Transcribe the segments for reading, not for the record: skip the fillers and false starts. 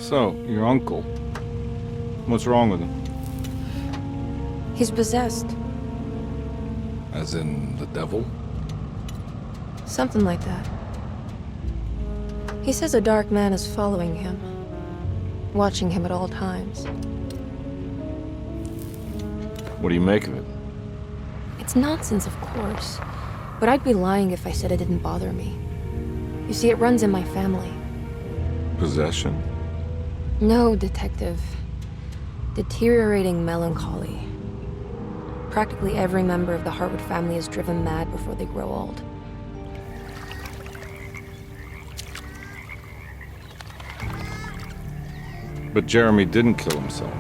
So, your uncle. What's wrong with him? He's possessed. As in the devil? Something like that. He says a dark man is following him, watching him at all times. What do you make of it? It's nonsense, of course, but I'd be lying if I said it didn't bother me. You see, it runs in my family. Possession? No, Detective. Deteriorating melancholy. Practically every member of the Harwood family is driven mad before they grow old. But Jeremy didn't kill himself.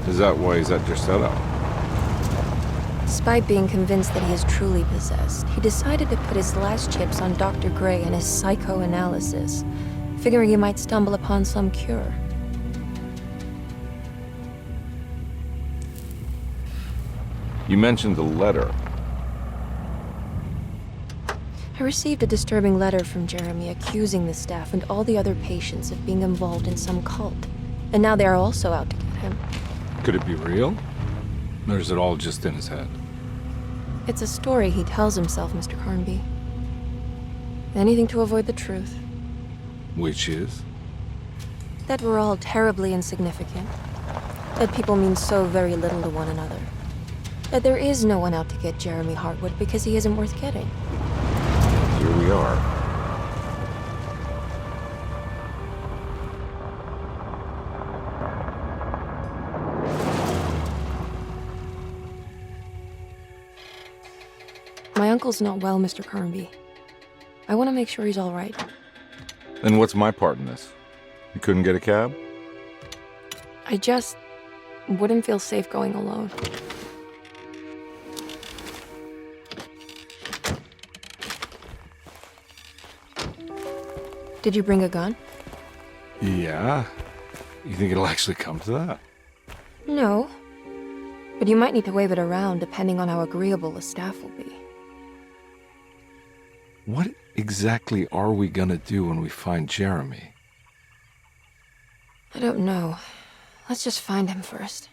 Is that why he's at your setup? Despite being convinced that he is truly possessed, he decided to put his last chips on Dr. Gray and his psychoanalysis, figuring he might stumble upon some cure. You mentioned the letter. I received a disturbing letter from Jeremy accusing the staff and all the other patients of being involved in some cult. And now they are also out to get him. Could it be real? Or is it all just in his head? It's a story he tells himself, Mr. Carnby. Anything to avoid the truth. Which is? That we're all terribly insignificant. That people mean so very little to one another. That there is no one out to get Jeremy Harwood because he isn't worth getting. Here we are. My uncle's not well, Mr. Carnby. I want to make sure he's all right. Then what's my part in this? You couldn't get a cab? I just wouldn't feel safe going alone. Did you bring a gun? Yeah. You think it'll actually come to that? No. But you might need to wave it around depending on how agreeable the staff will be. What exactly are we gonna do when we find Jeremy? I don't know. Let's just find him first.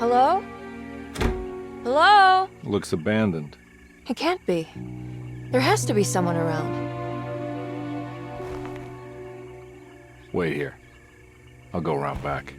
Hello? Hello? Looks abandoned. It can't be. There has to be someone around. Wait here. I'll go around back.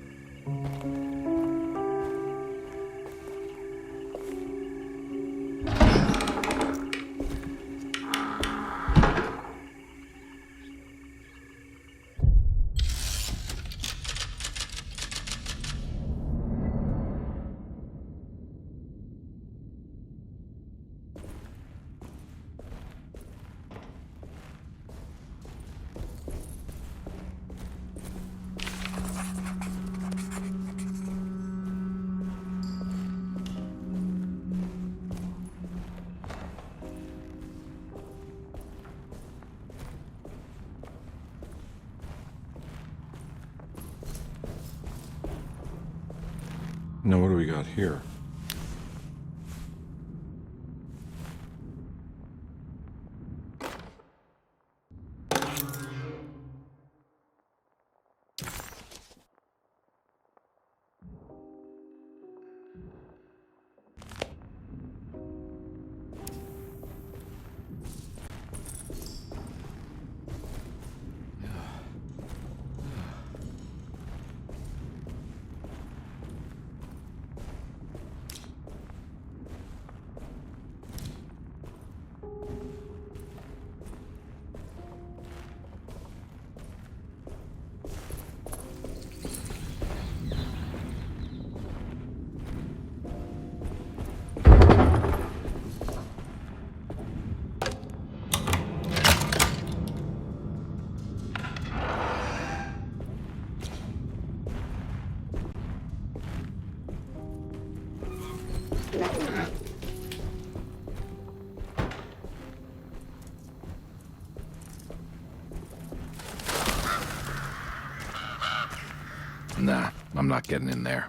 Now what do we got here? Nah, I'm not getting in there.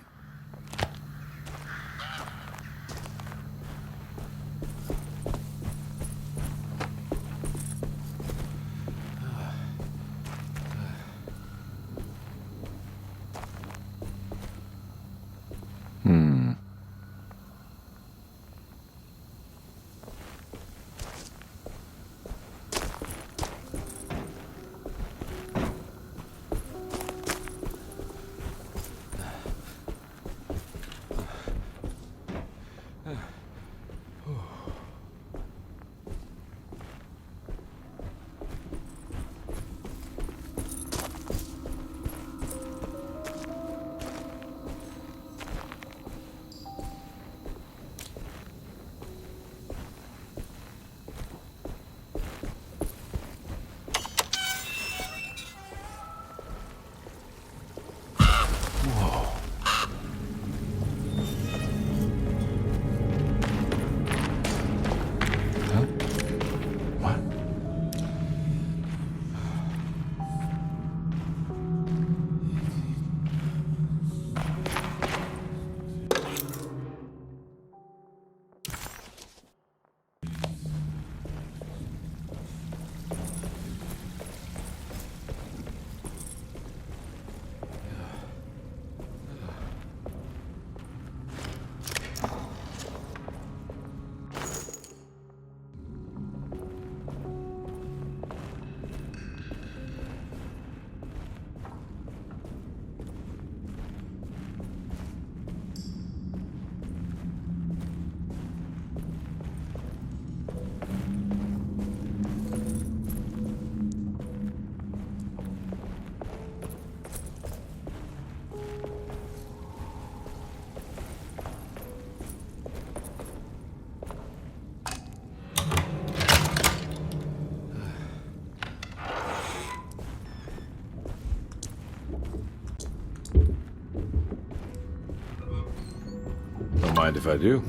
Don't mind if I do.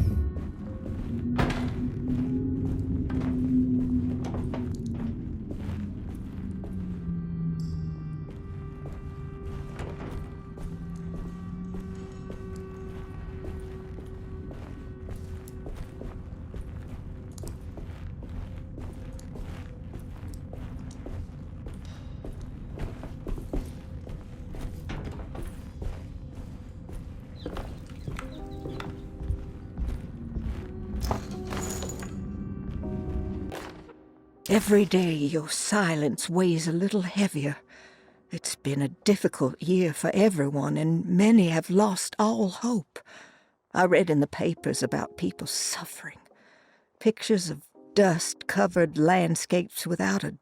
Every day your silence weighs a little heavier. It's been a difficult year for everyone, and many have lost all hope. I read in the papers about people suffering. Pictures of dust-covered landscapes without a...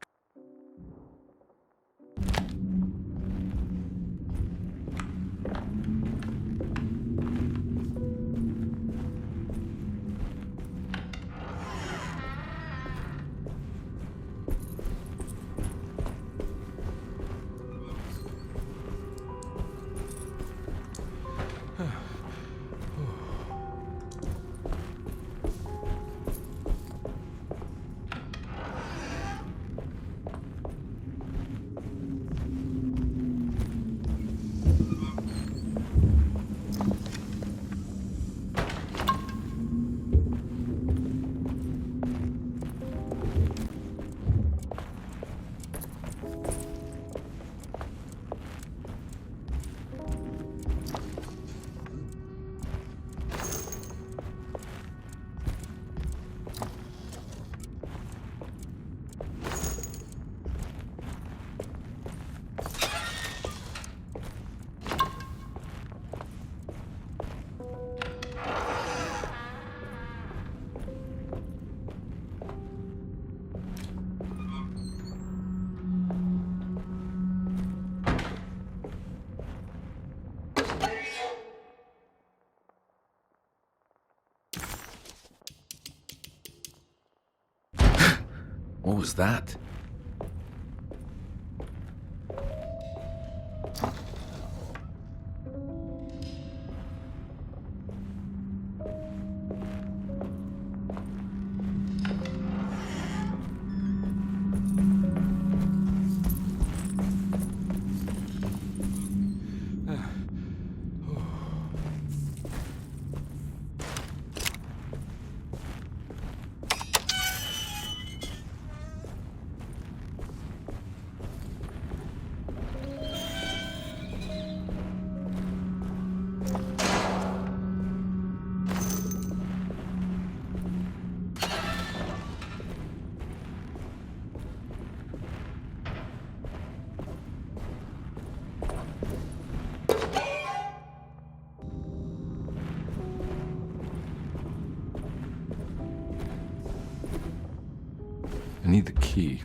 What was that? need the key.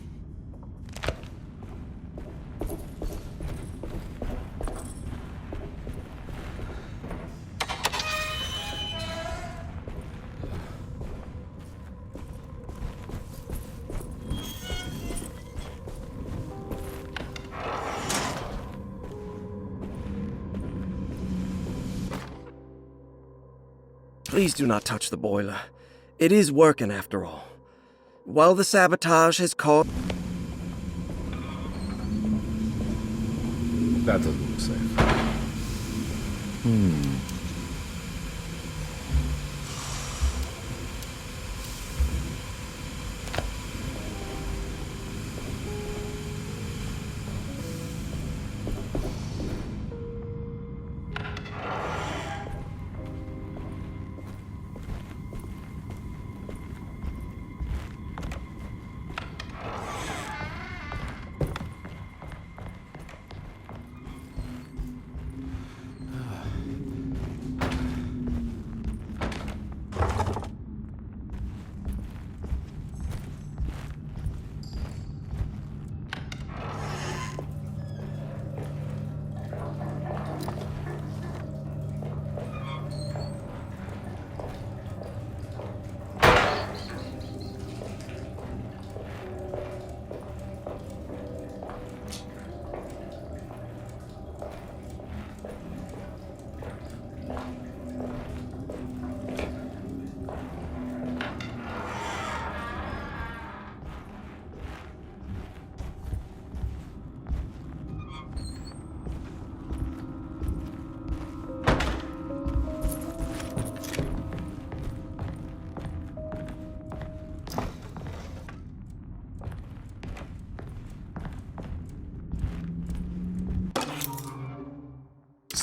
Please do not touch the boiler. It is working after all. While the sabotage has caused... That doesn't look safe.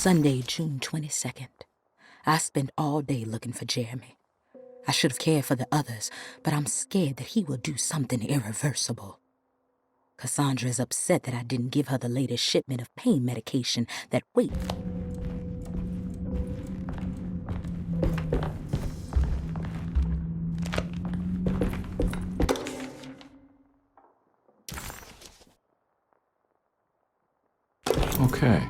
Sunday, June 22nd. I spent all day looking for Jeremy. I should have cared for the others, but I'm scared that he will do something irreversible. Cassandra is upset that I didn't give her the latest shipment of pain medication that Okay.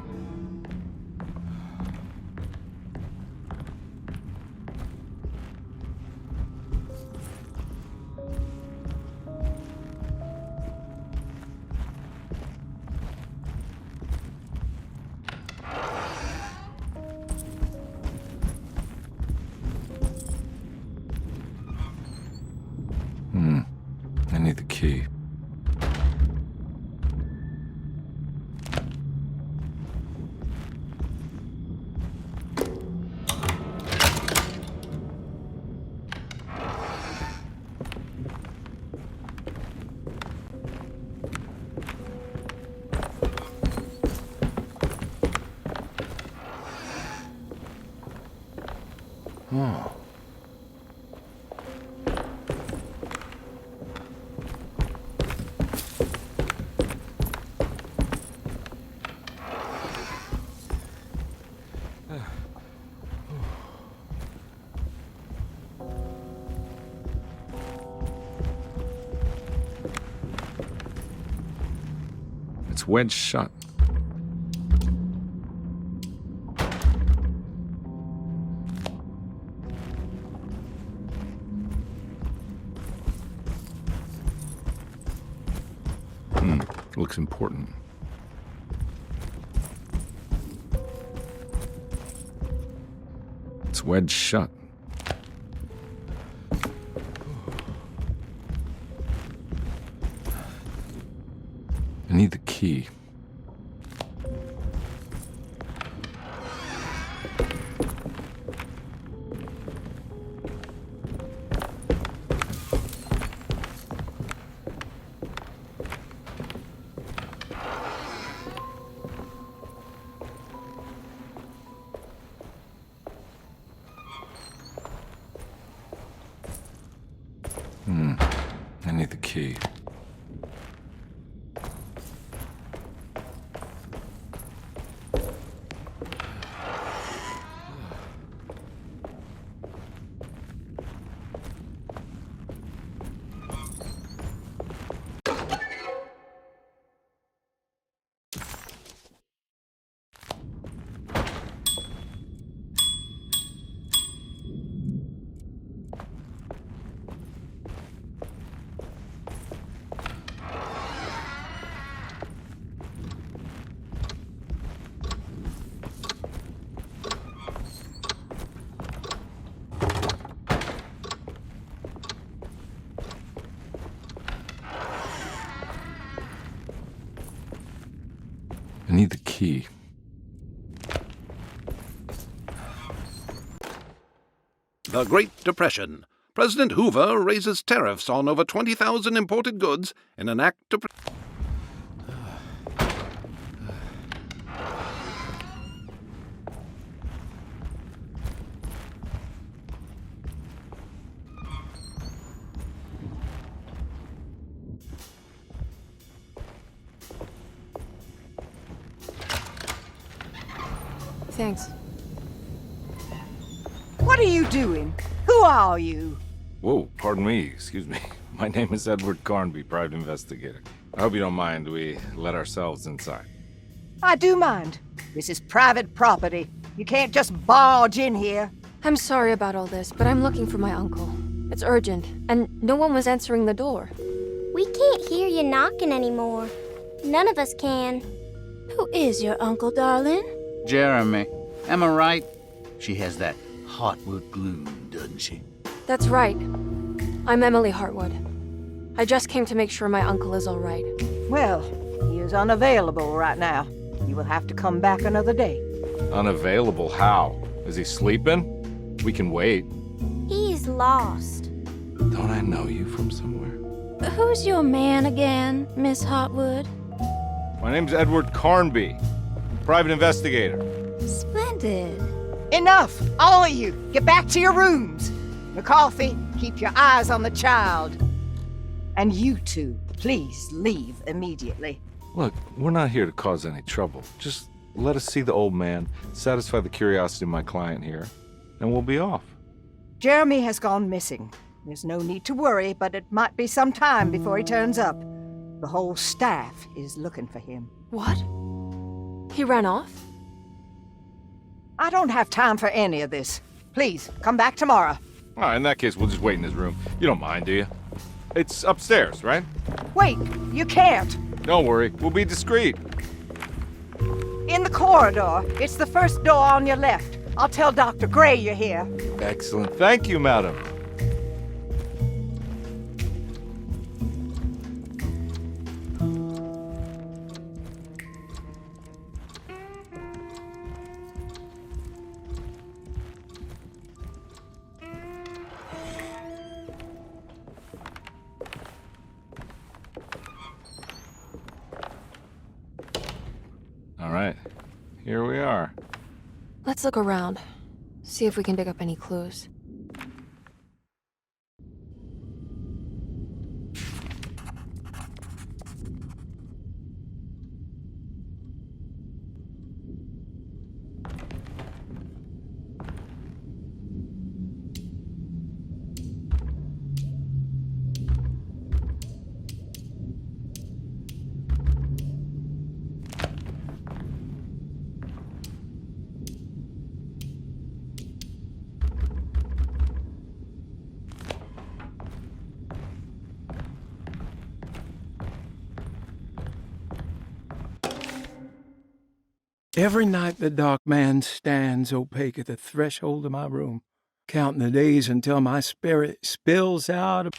I need the key. Oh. It's wedged shut. Looks important. It's wedged shut. I need the key. I need the key. I need the key. The Great Depression. President Hoover raises tariffs on over 20,000 imported goods in an act to... Thanks. What are you doing? Who are you? Whoa, pardon me, excuse me. My name is Edward Carnby, private investigator. I hope you don't mind we let ourselves inside. I do mind. This is private property. You can't just barge in here. I'm sorry about all this, but I'm looking for my uncle. It's urgent, and no one was answering the door. We can't hear you knocking anymore. None of us can. Who is your uncle, darling? Jeremy. Am I right? She has that heartwood gloom, doesn't she? That's right. I'm Emily Hartwood. I just came to make sure my uncle is all right. Well, he is unavailable right now. You will have to come back another day. Unavailable how? Is he sleeping? We can wait. He's lost. Don't I know you from somewhere? Who's your man again, Miss Hartwood? My name's Edward Carnby, private investigator. Splendid. Enough! All of you! Get back to your rooms! McCarthy, keep your eyes on the child. And you two, please leave immediately. Look, we're not here to cause any trouble. Just let us see the old man, satisfy the curiosity of my client here, and we'll be off. Jeremy has gone missing. There's no need to worry, but it might be some time before he turns up. The whole staff is looking for him. What? He ran off? I don't have time for any of this. Please, come back tomorrow. All right, in that case, we'll just wait in his room. You don't mind, do you? It's upstairs, right? Wait, you can't. Don't worry, we'll be discreet. In the corridor. It's the first door on your left. I'll tell Dr. Gray you're here. Excellent. Thank you, madam. All right, here we are. Let's look around. See if we can dig up any clues. Every night the dark man stands opaque at the threshold of my room, counting the days until my spirit spills out.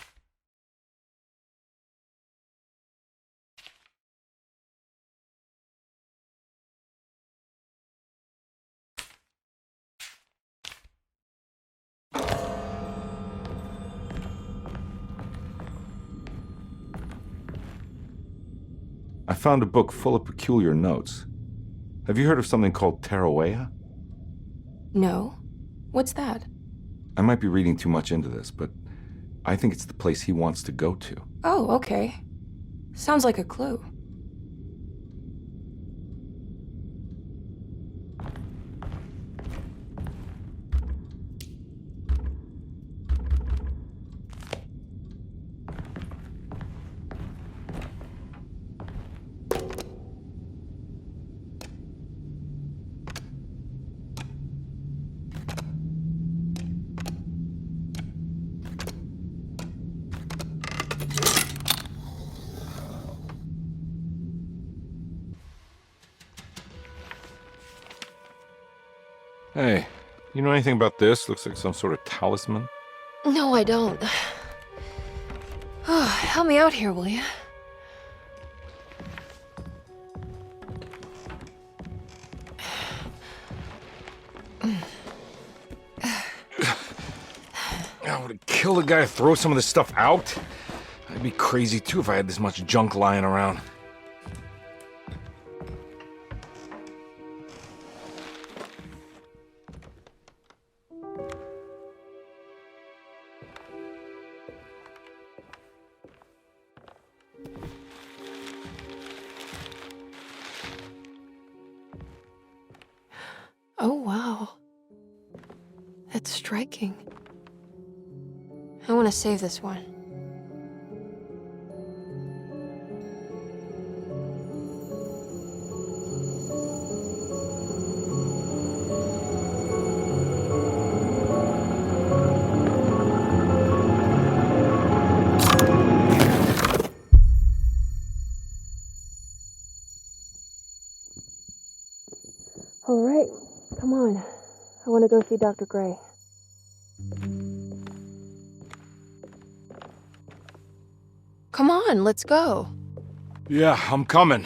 I found a book full of peculiar notes. Have you heard of something called Tarawea? No. What's that? I might be reading too much into this, but I think it's the place he wants to go to. Oh, okay. Sounds like a clue. Hey, you know anything about this? Looks like some sort of talisman. No, I don't. Oh, help me out here, will you? guy to throw some of this stuff out? I'd be crazy too if I had this much junk lying around. Oh, wow. That's striking. I want to save this one. All right, come on. I want to go see Dr. Gray. Come on, let's go. Yeah, I'm coming.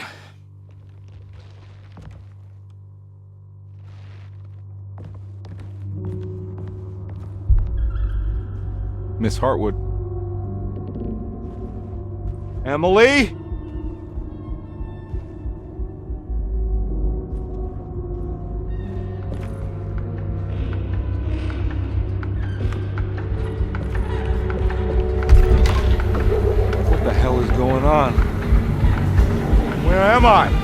Miss Hartwood. Emily? What the hell is going on? Where am I?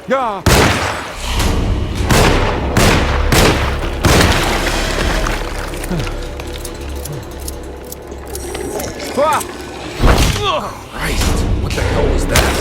Yeah. Christ, what the hell was that?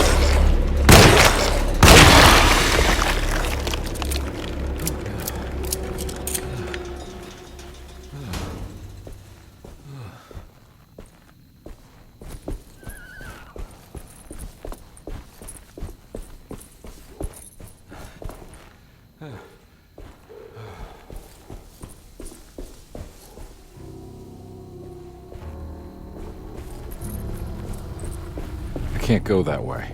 I can't go that way.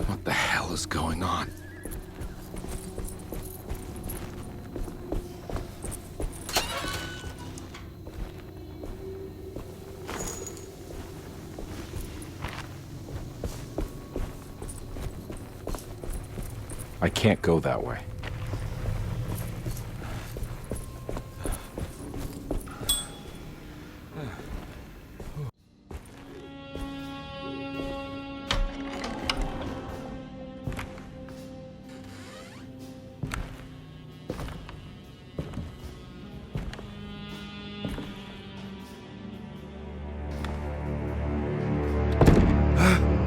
What the hell is going on? I can't go that way.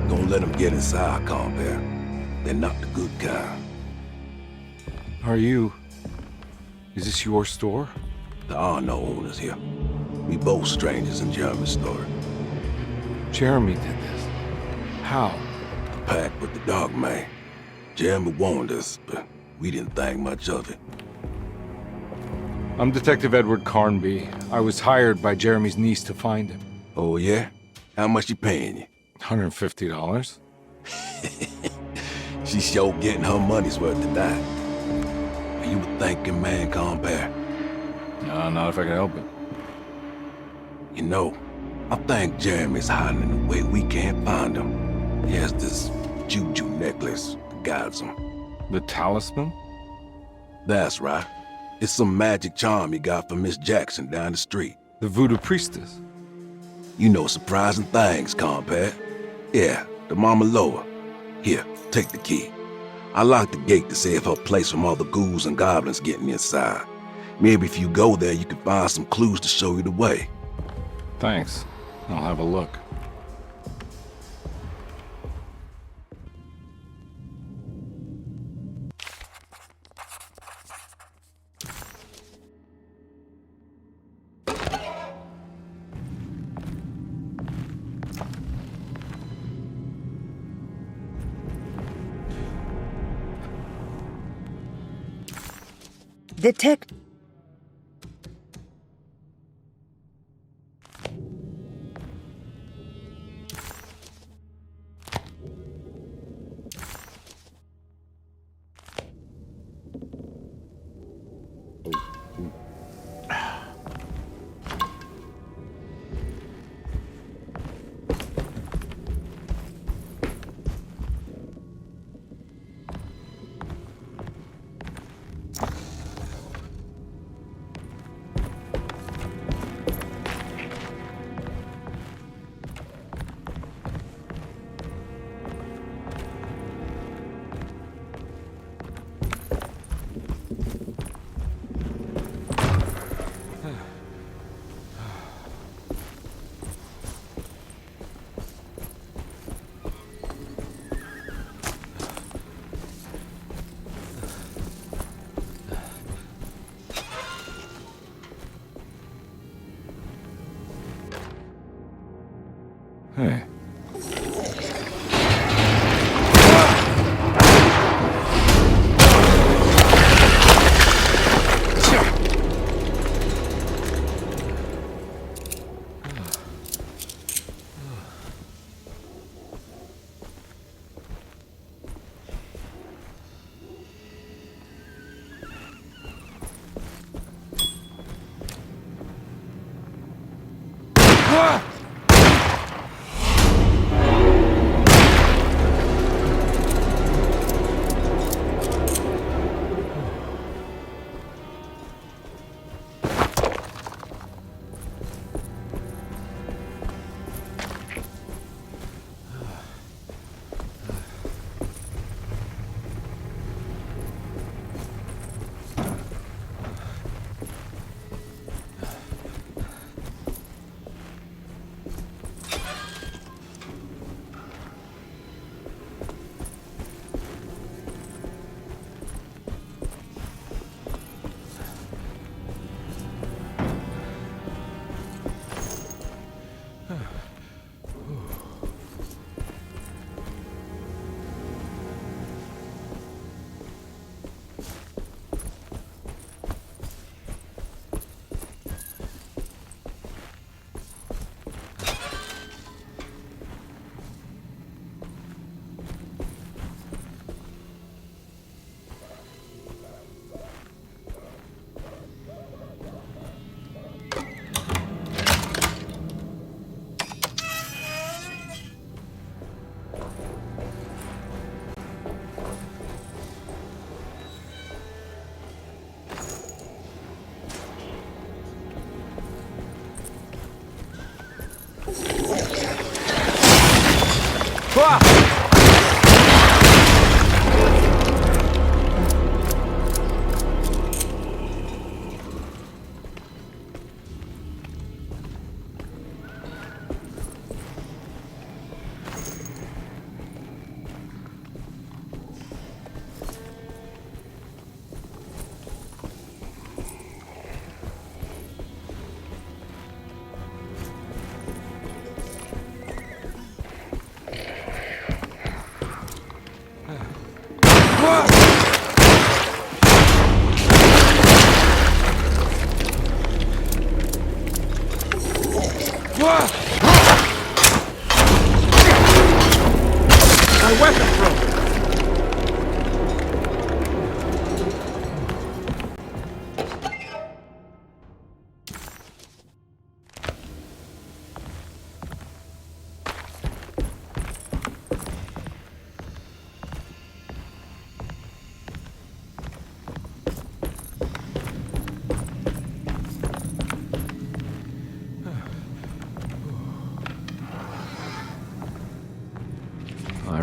Don't let them get inside, compare. They're not the good kind. Are you... Is this your store? There are no owners here. We both strangers in Jeremy's story. Jeremy did this. How? The pact with the dog man. Jeremy warned us, but we didn't think much of it. I'm Detective Edward Carnby. I was hired by Jeremy's niece to find him. Oh, yeah? How much she paying you? $150. She's sure getting her money's worth tonight. Are you a thinking man, compare? No, not if I can help it. You know, I think Jeremy's hiding in a way we can't find him. He has this juju necklace that guides him. The talisman? That's right. It's some magic charm he got from Miss Jackson down the street. The voodoo priestess? You know surprising things, compadre. Yeah, the Mama Loa. Here, take the key. I locked the gate to save her place from all the ghouls and goblins getting inside. Maybe if you go there, you can find some clues to show you the way. Thanks. I'll have a look. Detect...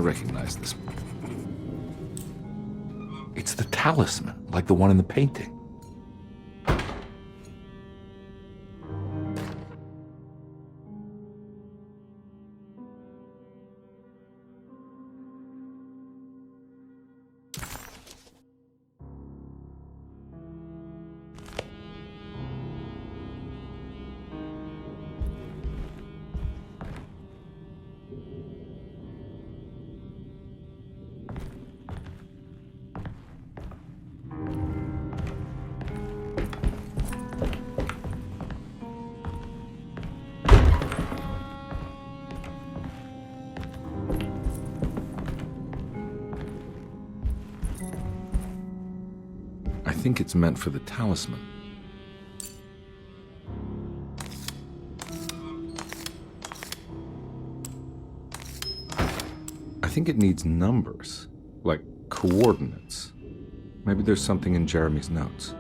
recognize this. It's the talisman, like the one in the painting. I think it's meant for the talisman. I think it needs numbers, like coordinates. Maybe there's something in Jeremy's notes.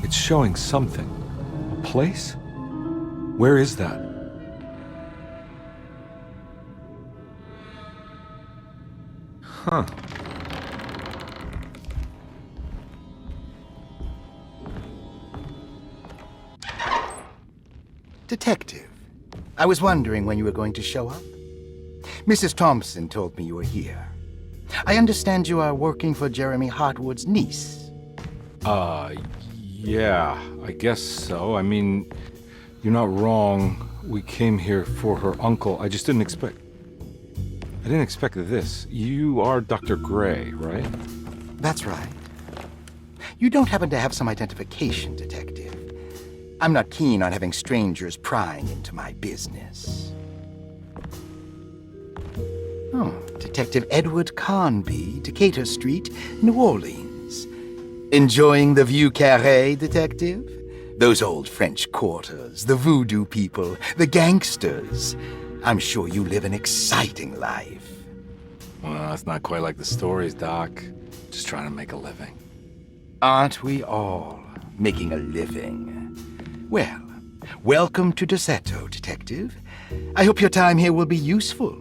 Showing something. A place? Where is that? Huh. Detective, I was wondering when you were going to show up. Mrs. Thompson told me you were here. I understand you are working for Jeremy Hartwood's niece. Yeah, I guess so. I mean, you're not wrong. We came here for her uncle. I just didn't expect... I didn't expect this. You are Dr. Gray, right? That's right. You don't happen to have some identification, Detective. I'm not keen on having strangers prying into my business. Oh, Detective Edward Carnby, Decatur Street, New Orleans. Enjoying the Vieux Carré, Detective? Those old French quarters, the voodoo people, the gangsters. I'm sure you live an exciting life. Well, it's not quite like the stories, Doc. Just trying to make a living. Aren't we all making a living? Well, welcome to Detonado, Detective. I hope your time here will be useful.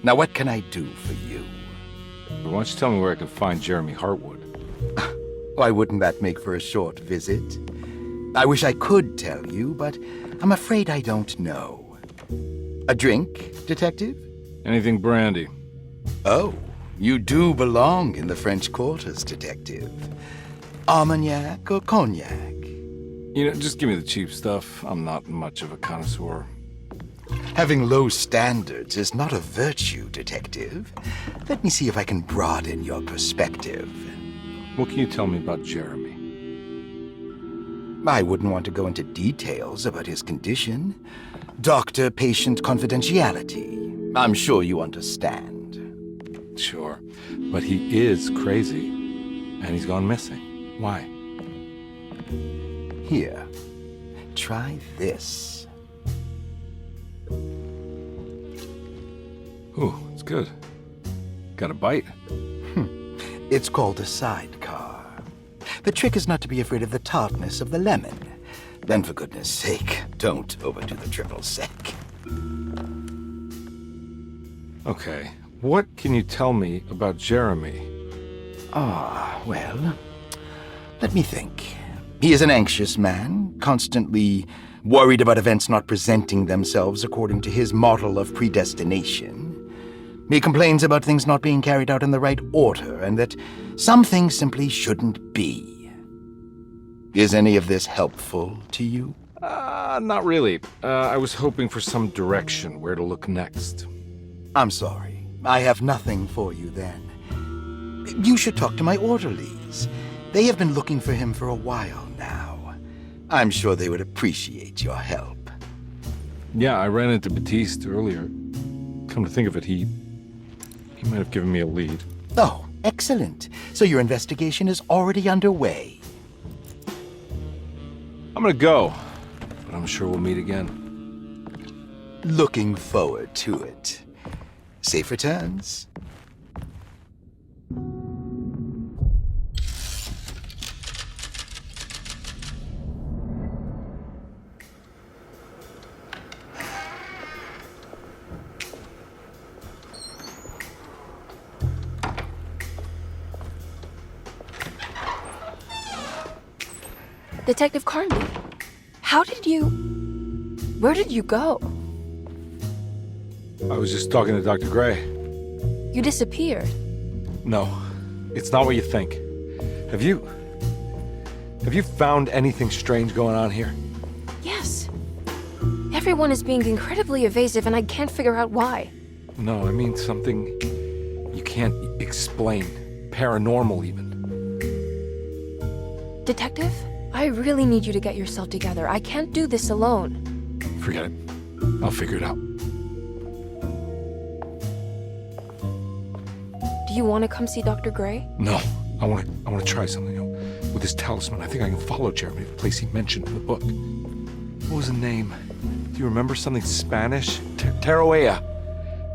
Now, what can I do for you? Why don't you tell me where I can find Jeremy Hartwood? Why wouldn't that make for a short visit? I wish I could tell you, but I'm afraid I don't know. A drink, Detective? Anything brandy. Oh, you do belong in the French quarters, Detective. Armagnac or cognac? You know, just give me the cheap stuff. I'm not much of a connoisseur. Having low standards is not a virtue, Detective. Let me see if I can broaden your perspective. What can you tell me about Jeremy? I wouldn't want to go into details about his condition. Doctor-patient confidentiality. I'm sure you understand. Sure, but he is crazy, and he's gone missing. Why? Here, try this. Ooh, it's good. Got a bite? It's called a sidecar. The trick is not to be afraid of the tartness of the lemon. Then, for goodness sake, don't overdo the triple sec. Okay, what can you tell me about Jeremy? Well, let me think. He is an anxious man, constantly worried about events not presenting themselves according to his model of predestination. He complains about things not being carried out in the right order, and that some things simply shouldn't be. Is any of this helpful to you? Not really. I was hoping for some direction where to look next. I'm sorry. I have nothing for you then. You should talk to my orderlies. They have been looking for him for a while now. I'm sure they would appreciate your help. Yeah, I ran into Batiste earlier. Come to think of it, he might have given me a lead. Oh, excellent. So your investigation is already underway. I'm gonna go, but I'm sure we'll meet again. Looking forward to it. Safe returns. Detective Carnby, where did you go? I was just talking to Dr. Gray. You disappeared. No, it's not what you think. Have you found anything strange going on here? Yes. Everyone is being incredibly evasive and I can't figure out why. No, I mean something you can't explain. Paranormal, even. Detective, I really need you to get yourself together. I can't do this alone. Forget it. I'll figure it out. Do you want to come see Dr. Gray? No, I want to try something. With this talisman, I think I can follow Jeremy to the place he mentioned in the book. What was the name? Do you remember something Spanish? Tarawea.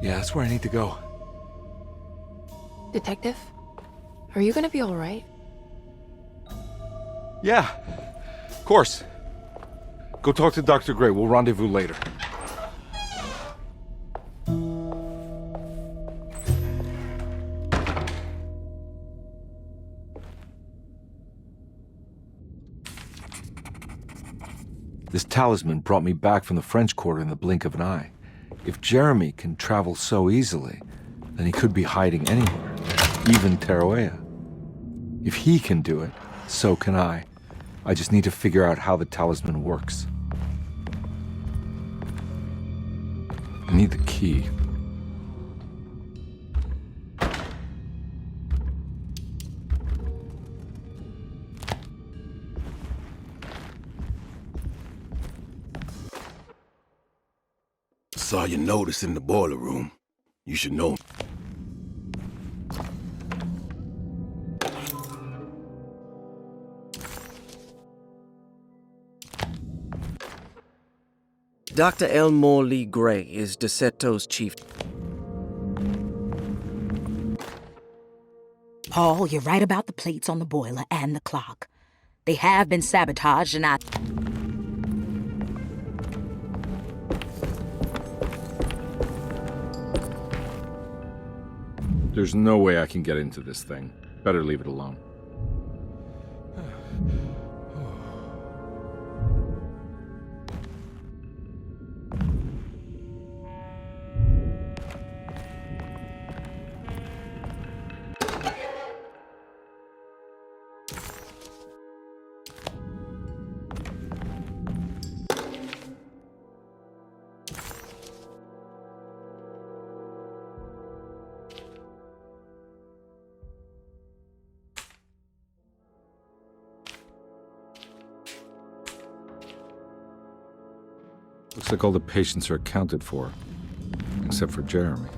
Yeah, that's where I need to go. Detective, are you gonna be all right? Yeah, of course. Go talk to Dr. Gray. We'll rendezvous later. This talisman brought me back from the French Quarter in the blink of an eye. If Jeremy can travel so easily, then he could be hiding anywhere, even Tarawea. If he can do it, so can I. I just need to figure out how the talisman works. I need the key. Saw your notice in the boiler room. You should know. Dr. Elmore Lee Gray is Desetto's chief. Paul, you're right about the plates on the boiler and the clock. They have been sabotaged and I... There's no way I can get into this thing. Better leave it alone. Looks like all the patients are accounted for, except for Jeremy.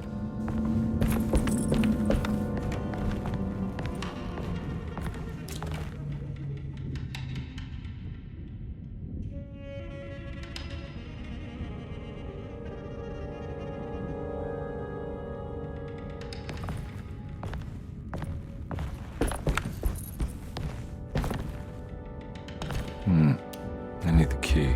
I need the key.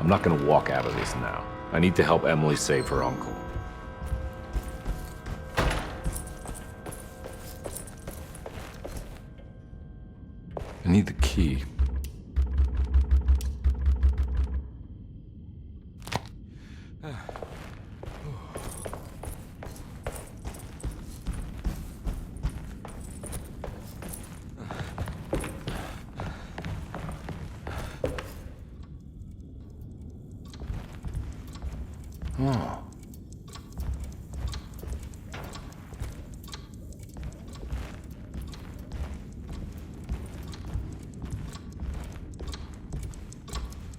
I'm not gonna walk out of this now. I need to help Emily save her uncle. I need the key. Oh.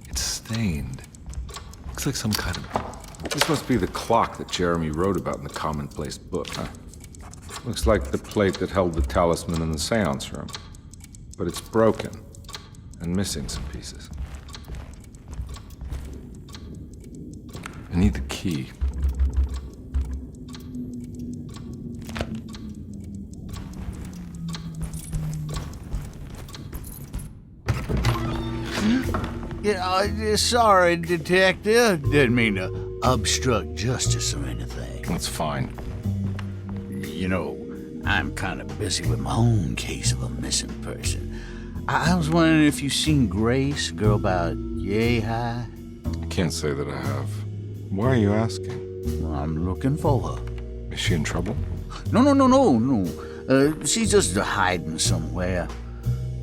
It's stained. Looks like some kind of... This must be the clock that Jeremy wrote about in the commonplace book, huh? Looks like the plate that held the talisman in the seance room. But it's broken and missing some pieces. I need the key. Yeah, sorry, Detective. Didn't mean to obstruct justice or anything. That's fine. You know, I'm kind of busy with my own case of a missing person. I was wondering if you've seen Grace, a girl about yay high? I can't say that I have. Why are you asking? Well, I'm looking for her. Is she in trouble? No. She's just hiding somewhere.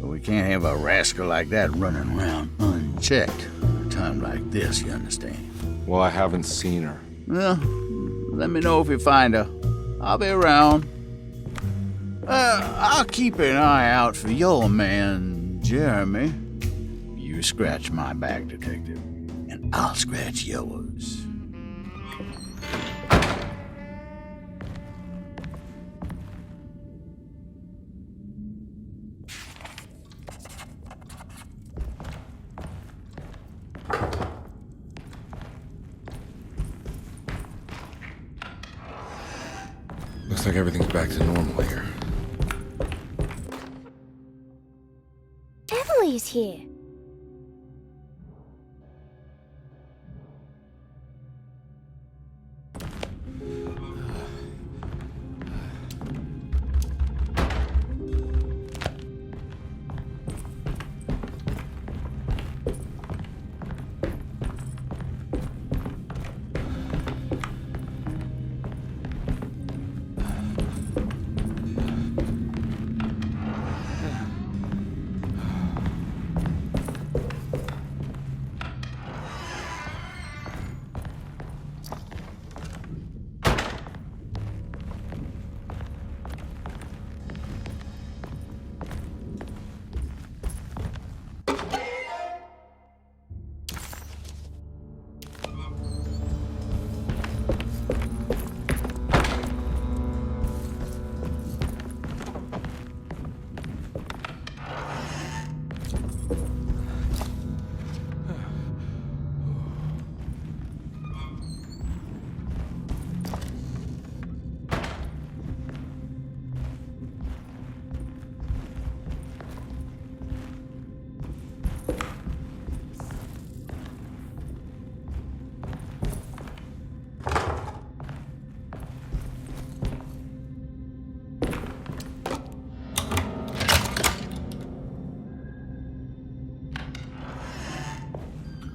We can't have a rascal like that running around unchecked. A time like this, you understand? Well, I haven't seen her. Well, let me know if you find her. I'll be around. I'll keep an eye out for your man, Jeremy. You scratch my back, Detective, and I'll scratch yours. Looks like everything's back to normal here. Emily's here.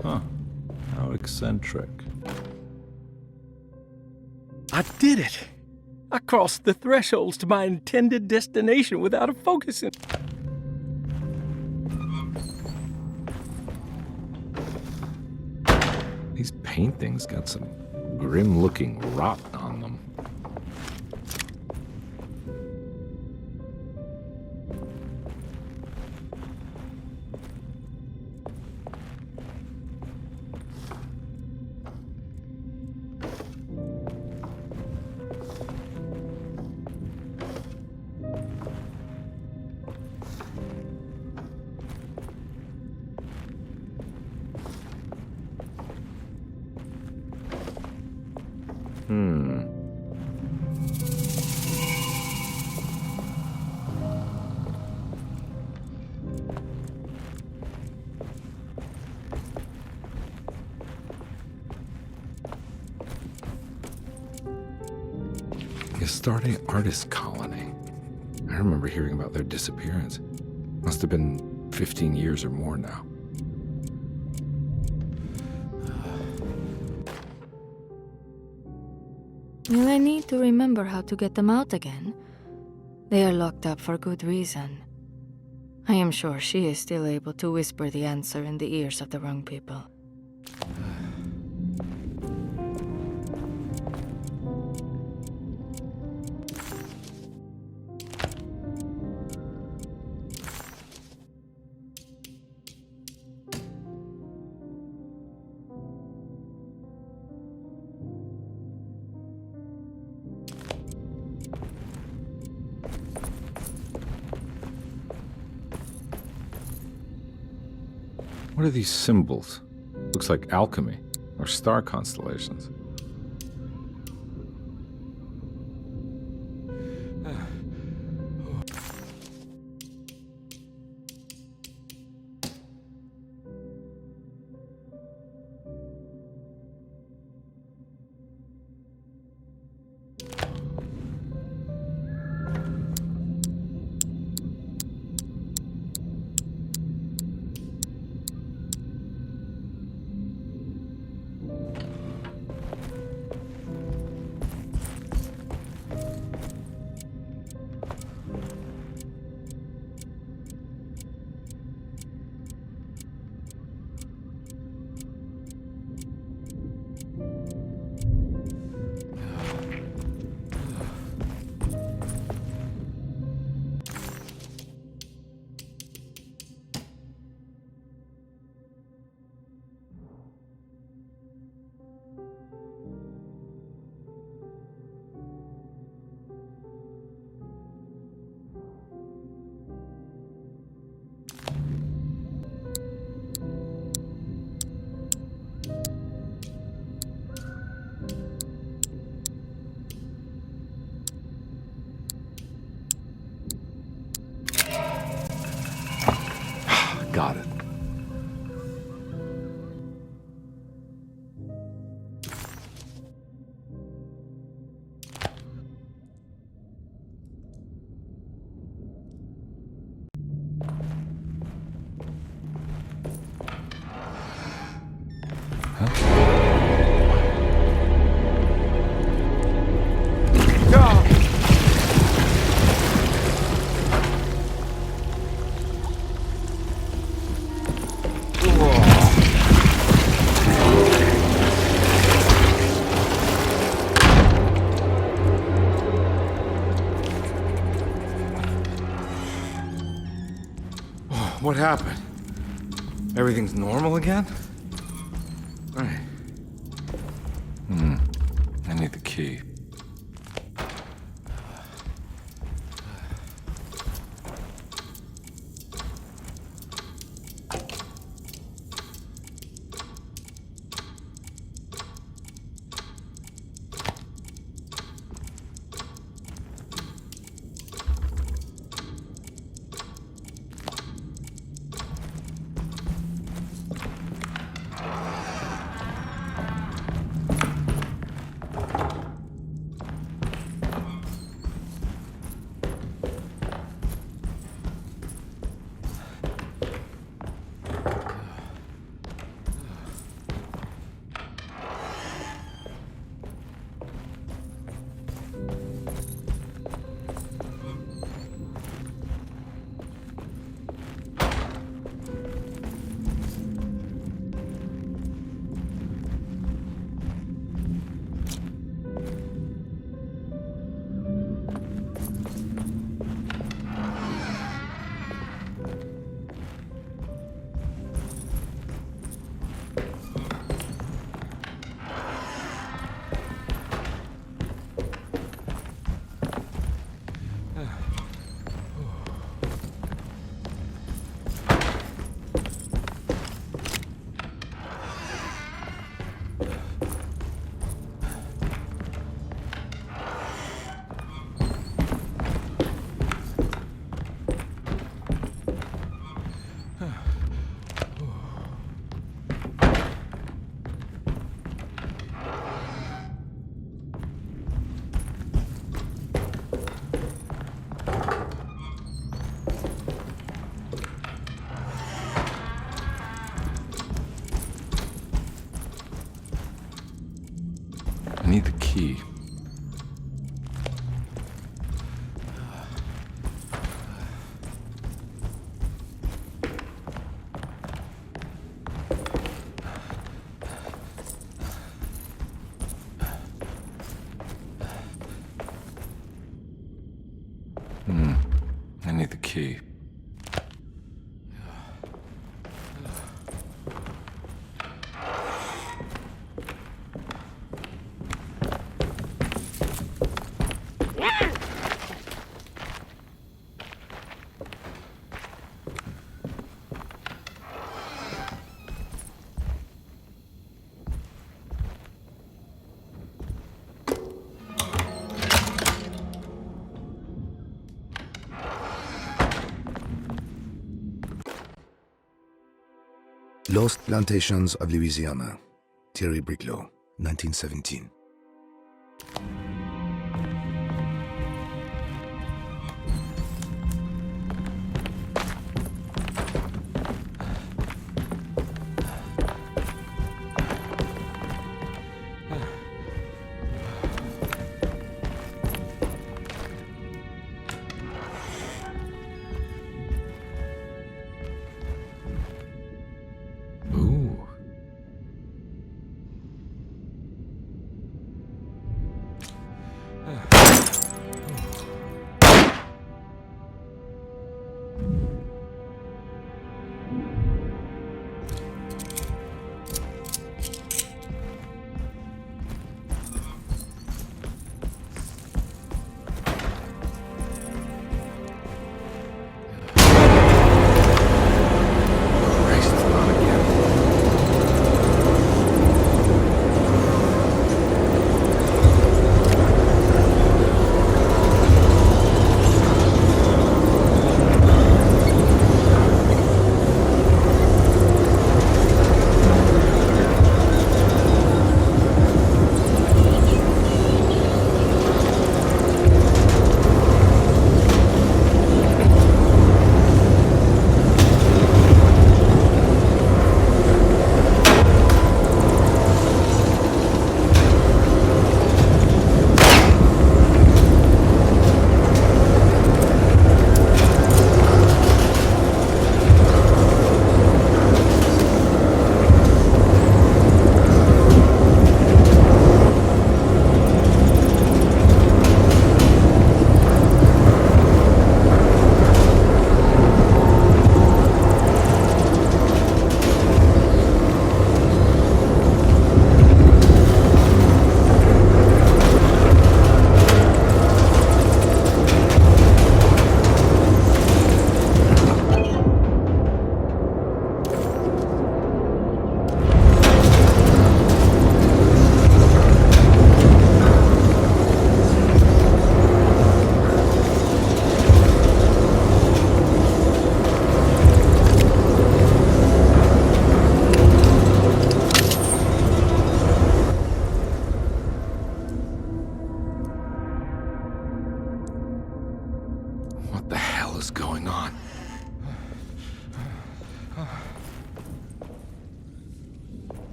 Huh. How eccentric. I did it! I crossed the thresholds to my intended destination without a focusing. These paintings got some grim-looking rot on them. Astarte artist colony. I remember hearing about their disappearance. Must have been 15 years or more now. Will I need to remember how to get them out again? They are locked up for good reason. I am sure she is still able to whisper the answer in the ears of the wrong people. What are these symbols? Looks like alchemy or star constellations. Got it. What happened? Everything's normal again? Right. I need the key. I need the key. I need the key. Lost Plantations of Louisiana, Thierry Briclot, 1917.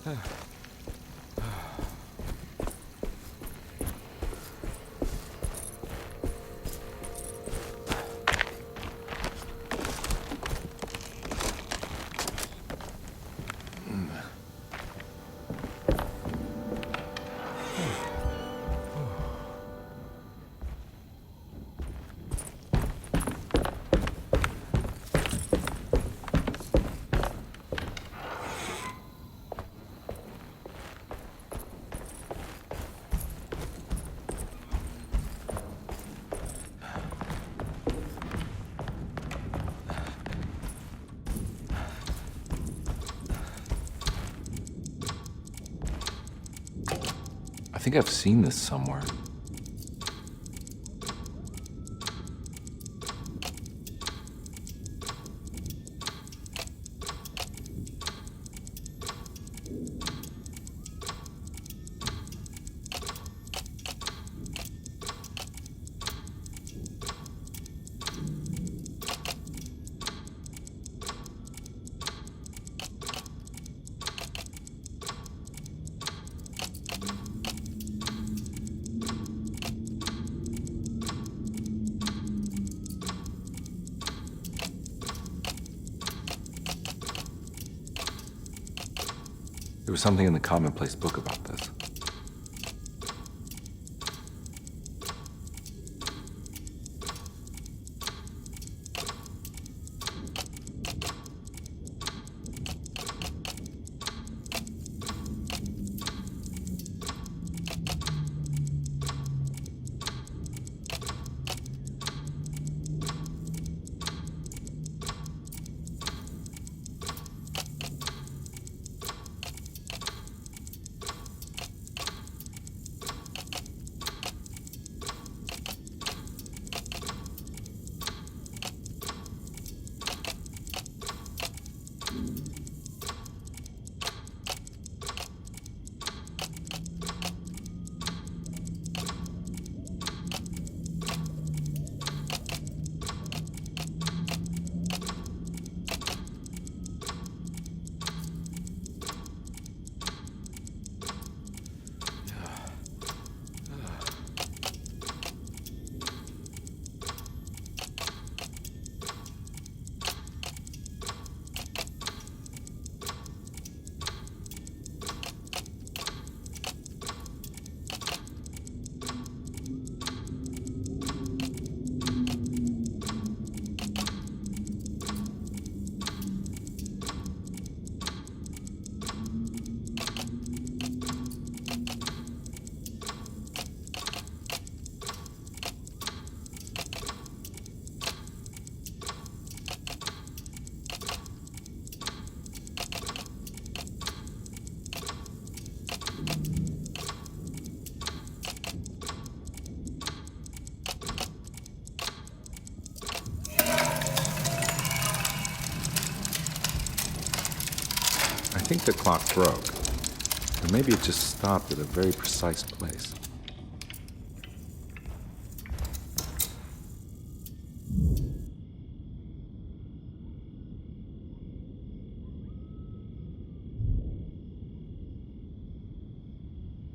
I think I've seen this somewhere. There was something in the Commonplace book about this. I think the clock broke, or maybe it just stopped at a very precise place.